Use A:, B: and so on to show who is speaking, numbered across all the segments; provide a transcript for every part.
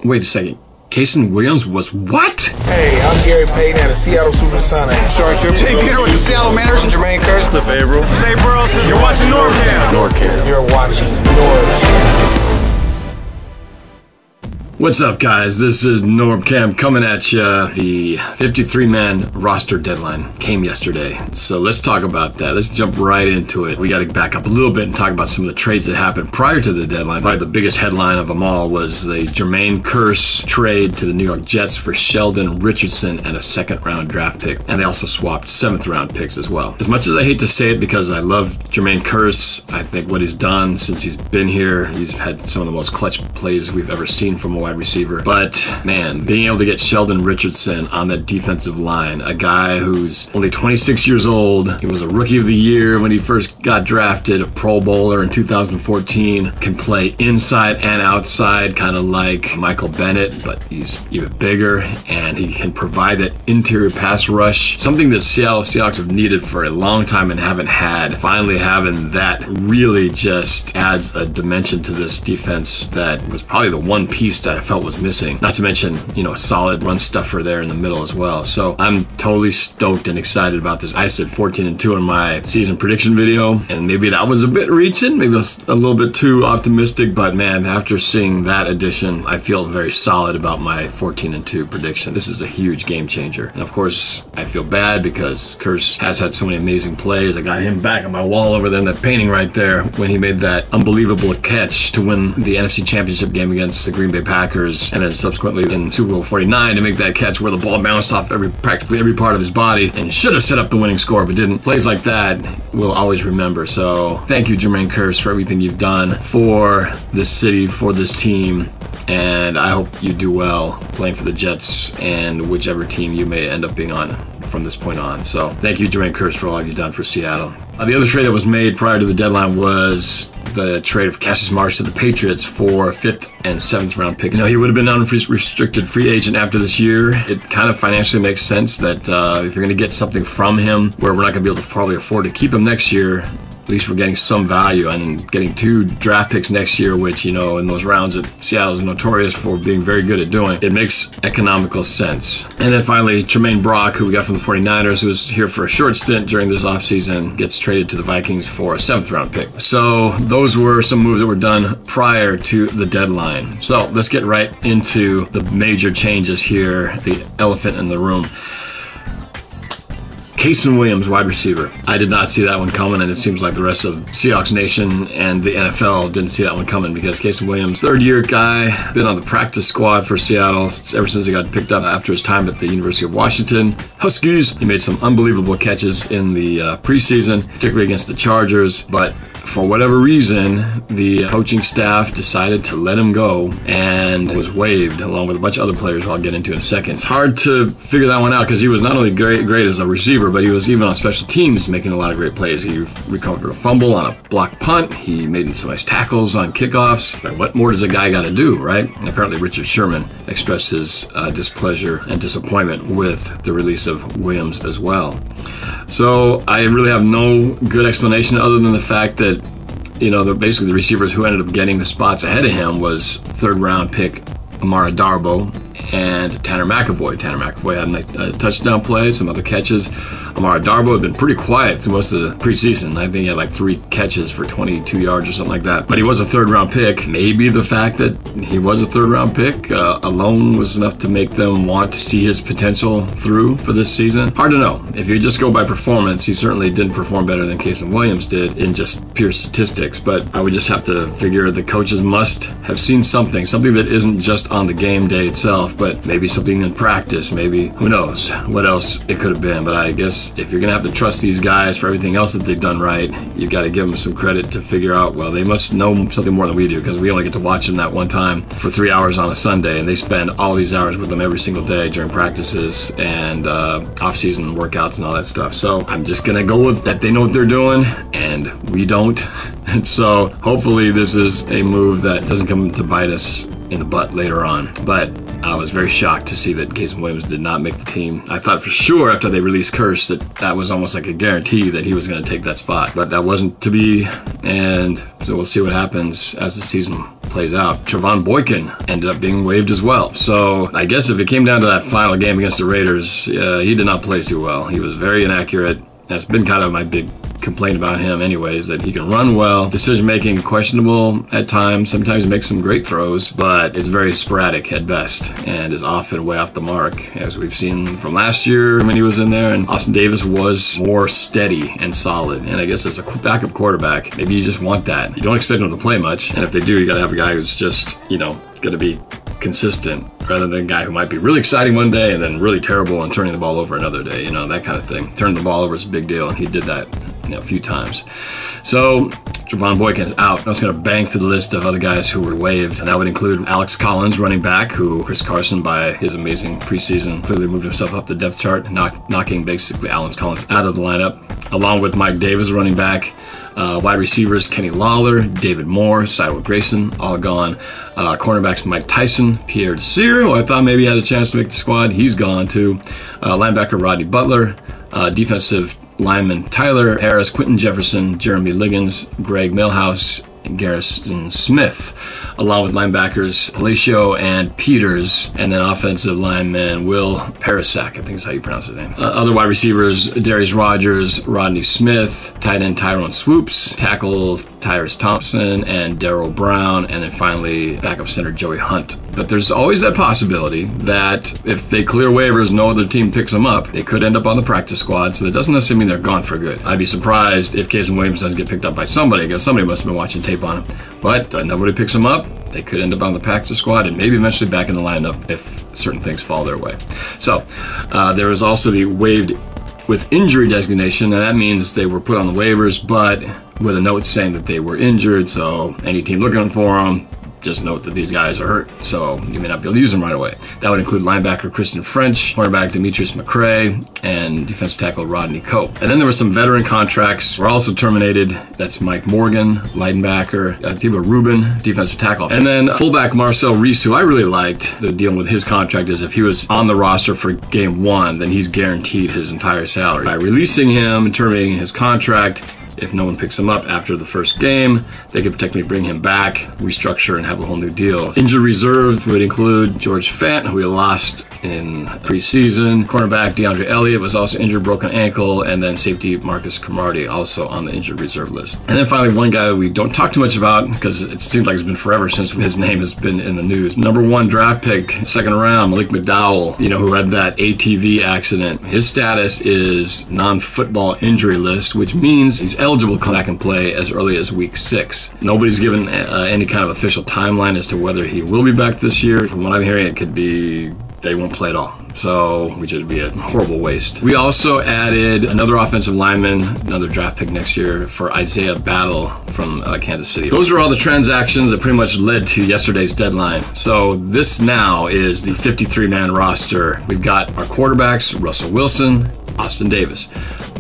A: Wait a second. Kasen Williams was what?
B: Hey, I'm Gary Payton at the Seattle Supersonics.
C: Jay Peter with the Seattle Mariners and Jermaine Kearse.
D: Cliff Averill.
E: Nate Burleson. You're watching NorbCam.
D: NorbCam.
B: You're watching NorbCam.
A: What's up, guys? This is NorbCam coming at you. The 53-man roster deadline came yesterday, so let's talk about that. Let's jump right into it. We got to back up a little bit and talk about some of the trades that happened prior to the deadline. Probably the biggest headline of them all was the Jermaine Kearse trade to the New York Jets for Sheldon Richardson and a second-round draft pick, and they also swapped seventh-round picks as well. As much as I hate to say it because I love Jermaine Kearse, I think what he's done since he's been here, he's had some of the most clutch plays we've ever seen from a wide receiver. But man, being able to get Sheldon Richardson on that defensive line, a guy who's only 26 years old, he was a rookie of the year when he first got drafted, a Pro Bowler in 2014, can play inside and outside, kind of like Michael Vanett, but he's even bigger, and he can provide that interior pass rush, something that Seattle Seahawks have needed for a long time and haven't had. Finally having that really just adds a dimension to this defense that was probably the one piece that I felt was missing. Not to mention, a solid run stuffer there in the middle as well. So I'm totally stoked and excited about this. I said 14-2 in my season prediction video, and maybe that was a bit reaching, maybe it was a little bit too optimistic, but man, after seeing that addition, I feel very solid about my 14-2 prediction. This is a huge game changer. And of course, I feel bad because Kearse has had so many amazing plays. I got him back on my wall over there in that painting right there when he made that unbelievable catch to win the NFC Championship game against the Green Bay Packers, and then subsequently in Super Bowl 49 to make that catch where the ball bounced off practically every part of his body and should have set up the winning score but didn't. Plays like that we'll always remember. So thank you, Jermaine Kearse, for everything you've done for this city, for this team, and I hope you do well playing for the Jets and whichever team you may end up being on from this point on. So thank you, Jermaine Kearse, for all you've done for Seattle. The other trade that was made prior to the deadline was the trade of Cassius Marsh to the Patriots for 5th and 7th round picks. He would have been an unrestricted free agent after this year. It kind of financially makes sense that if you're going to get something from him where we're not going to be able to probably afford to keep him next year, at least we're getting some value, and getting 2 draft picks next year, which, in those rounds that Seattle is notorious for being very good at doing, it makes economical sense. And then finally, Tramaine Brock, who we got from the 49ers, who was here for a short stint during this offseason, gets traded to the Vikings for a 7th round pick. So those were some moves that were done prior to the deadline. So let's get right into the major changes here, the elephant in the room. Kasen Williams, wide receiver. I did not see that one coming, and it seems like the rest of Seahawks Nation and the NFL didn't see that one coming because Kasen Williams, third-year guy, been on the practice squad for Seattle ever since he got picked up after his time at the University of Washington Huskies. He made some unbelievable catches in the preseason, particularly against the Chargers, but for whatever reason, the coaching staff decided to let him go and was waived along with a bunch of other players who I'll get into in a second. It's hard to figure that one out because he was not only great as a receiver, but he was even on special teams making a lot of great plays. He recovered a fumble on a blocked punt. He made some nice tackles on kickoffs. But what more does a guy got to do, right? And apparently Richard Sherman expressed his displeasure and disappointment with the release of Williams as well. So I really have no good explanation other than the fact that, basically the receivers who ended up getting the spots ahead of him was 3rd round pick Amara Darbo and Tanner Mcevoy. Tanner Mcevoy had a touchdown play, some other catches. Amara Darbo had been pretty quiet through most of the preseason. I think he had like 3 catches for 22 yards or something like that. But he was a 3rd round pick. Maybe the fact that he was a 3rd round pick alone was enough to make them want to see his potential through for this season. Hard to know. If you just go by performance, he certainly didn't perform better than Kasen Williams did in just pure statistics. But I would just have to figure the coaches must have seen something that isn't just on the game day itself, but maybe something in practice, maybe, who knows what else it could have been. But I guess if you're gonna have to trust these guys for everything else that they've done right, you got to give them some credit to figure out, well, they must know something more than we do, because we only get to watch them that one time for 3 hours on a Sunday, and they spend all these hours with them every single day during practices and off-season workouts and all that stuff. So I'm just gonna go with that they know what they're doing and we don't. And so hopefully this is a move that doesn't come to bite us in the butt later on. But I was very shocked to see that Kasen Williams did not make the team. I thought for sure after they released Kearse that was almost like a guarantee that he was going to take that spot. But that wasn't to be, and so we'll see what happens as the season plays out. Tramaine Brock ended up being waived as well. So I guess if it came down to that final game against the Raiders, he did not play too well. He was very inaccurate. That's been kind of my big complaint about him anyways, that he can run well, decision making questionable at times, sometimes makes some great throws, but it's very sporadic at best and is often way off the mark, as we've seen from last year when he was in there. And Austin Davis was more steady and solid, and I guess as a backup quarterback, maybe you just want that. You don't expect him to play much, and if they do, you gotta have a guy who's just, you know, gonna be consistent, rather than a guy who might be really exciting one day and then really terrible and turning the ball over another day, you know, that kind of thing. Turning the ball over is a big deal, and he did that, you know, a few times. So Tramaine Brock is out. I was going to bang through the list of other guys who were waived, and that would include Alex Collins, running back, who Kearse, by his amazing preseason, clearly moved himself up the depth chart, knocking basically Alex Collins out of the lineup, along with Mike Davis, running back. Wide receivers, Kenny Lawler, David Moore, Cyril Grayson, all gone. Cornerbacks, Mike Tyson, Pierre Desir, who I thought maybe had a chance to make the squad. He's gone too. Linebacker, Rodney Butler. Defensive lineman, Tyler Harris, Quentin Jefferson, Jeremy Liggins, Greg Milhouse, and Garrison Smith, along with linebackers Palacio and Peters, and then offensive lineman Will Parasak, I think is how you pronounce his name. Other wide receivers, Darius Rogers, Rodney Smith, tight end Tyrone Swoops, tackle Tyrus Thompson and Darryl Brown, and then finally backup center Joey Hunt. But there's always that possibility that if they clear waivers, no other team picks them up, they could end up on the practice squad, so that doesn't necessarily mean they're gone for good. I'd be surprised if Kasen Williams doesn't get picked up by somebody, because somebody must have been watching tape on him. But nobody picks him up, they could end up on the practice squad and maybe eventually back in the lineup if certain things fall their way. So there is also the waived with injury designation, and that means they were put on the waivers, but with a note saying that they were injured, so any team looking for them, just note that these guys are hurt, so you may not be able to use them right away. That would include linebacker Kristen French, cornerback Demetrius McCray, and defensive tackle Rodney Cope. And then there were some veteran contracts were also terminated. That's Mike Morgan, linebacker, Thibaut Rubin, defensive tackle. And then fullback Marcel Reese, who I really liked. The deal with his contract is if he was on the roster for game one, then he's guaranteed his entire salary. By releasing him and terminating his contract, if no one picks him up after the first game, they could technically bring him back, restructure, and have a whole new deal. Injured reserve would include George Fant, who we lost in preseason. Cornerback DeAndre Elliott was also injured, broken ankle, and then safety Marcus Cromartie also on the injured reserve list. And then finally, one guy we don't talk too much about because it seems like it's been forever since his name has been in the news. Number 1 draft pick, second round, Malik McDowell, you know, who had that ATV accident. His status is non-football injury list, which means he's eligible to come back and play as early as week 6. Nobody's given any kind of official timeline as to whether he will be back this year. From what I'm hearing, it could be they won't play at all. So, which would be a horrible waste. We also added another offensive lineman, another draft pick next year for Isaiah Battle from Kansas City. Those are all the transactions that pretty much led to yesterday's deadline. So this now is the 53-man roster. We've got our quarterbacks, Russell Wilson, Austin Davis.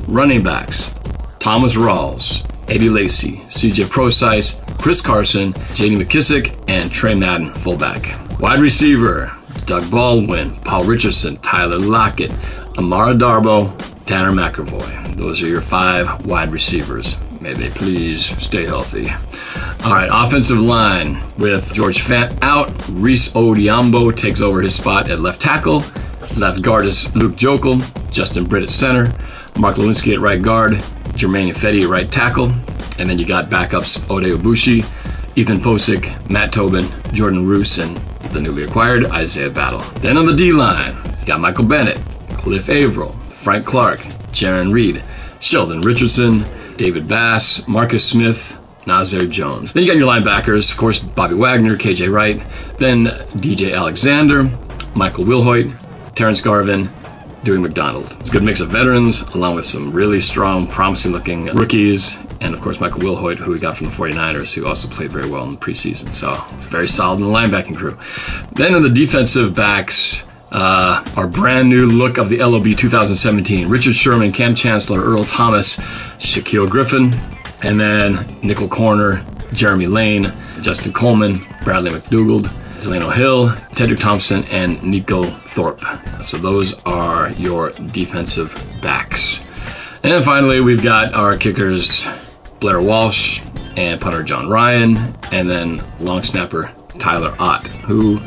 A: Running backs, Thomas Rawls, Eddie Lacy, CJ Prosise, Chris Carson, J.D. McKissick, and Trey Madden, fullback. Wide receiver, Doug Baldwin, Paul Richardson, Tyler Lockett, Amara Darbo, Tanner Mcevoy. Those are your 5 wide receivers. May they please stay healthy. All right, offensive line with George Fant out. Reese Odiambo takes over his spot at left tackle. Left guard is Luke Jokel, Justin Britt at center, Mark Lewinsky at right guard, Jermaine Ifedi at right tackle, and then you got backups Ode Obushi, Ethan Posick, Matt Tobin, Jordan Roos, and the newly acquired Isaiah Battle. Then on the D-line, you got Michael Bennett, Cliff Averill, Frank Clark, Jaron Reed, Sheldon Richardson, David Bass, Marcus Smith, Nazir Jones. Then you got your linebackers, of course, Bobby Wagner, KJ Wright, then DJ Alexander, Michael Wilhoit, Terrence Garvin, Dewey McDonald. It's a good mix of veterans, along with some really strong, promising-looking rookies, and of course Michael Wilhoit, who we got from the 49ers, who also played very well in the preseason. So, very solid in the linebacking crew. Then in the defensive backs, our brand new look of the LOB 2017. Richard Sherman, Cam Chancellor, Earl Thomas, Shaquille Griffin, and then nickel corner, Jeremy Lane, Justin Coleman, Bradley McDougald, Delano Hill, Tedrick Thompson, and Nico Thorpe. So those are your defensive backs. And then finally, we've got our kickers, Blair Walsh and punter John Ryan, and then long snapper Tyler Ott, who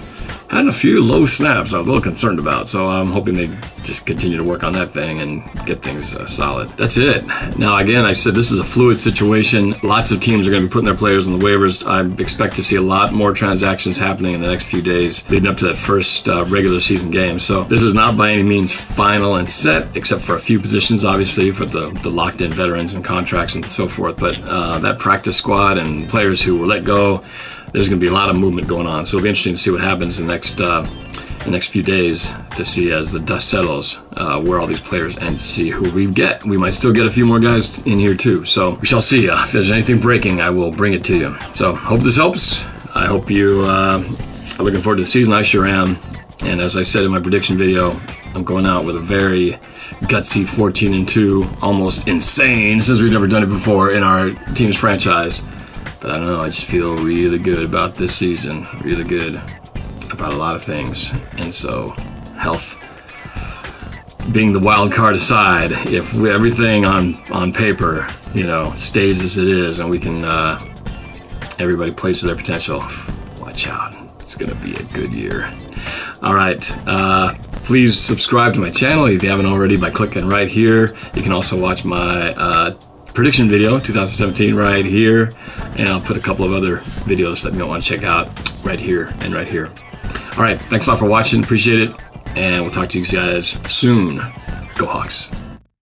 A: had a few low snaps I was a little concerned about, so I'm hoping they just continue to work on that thing and get things solid. That's it. Now, again, I said this is a fluid situation. Lots of teams are going to be putting their players on the waivers. I expect to see a lot more transactions happening in the next few days leading up to that first regular season game. So this is not by any means final and set, except for a few positions, obviously, for the locked-in veterans and contracts and so forth. But that practice squad and players who were let go, there's going to be a lot of movement going on. So it'll be interesting to see what happens in the next few days, to see as the dust settles where all these players and see who we get. We might still get a few more guys in here too. So we shall see. If there's anything breaking, I will bring it to you. So hope this helps. I hope you are looking forward to the season. I sure am. And as I said in my prediction video, I'm going out with a very gutsy 14-2, almost insane, since we've never done it before in our team's franchise. But I don't know, I just feel really good about this season, really good about a lot of things. And so, health being the wild card aside, if everything on paper, you know, stays as it is, and we can, everybody plays to their potential, watch out, it's gonna be a good year. All right, please subscribe to my channel if you haven't already by clicking right here. You can also watch my prediction video 2017 right here, and I'll put a couple of other videos that you might want to check out right here and right here. All right, thanks a lot for watching, appreciate it, and we'll talk to you guys soon. Go Hawks.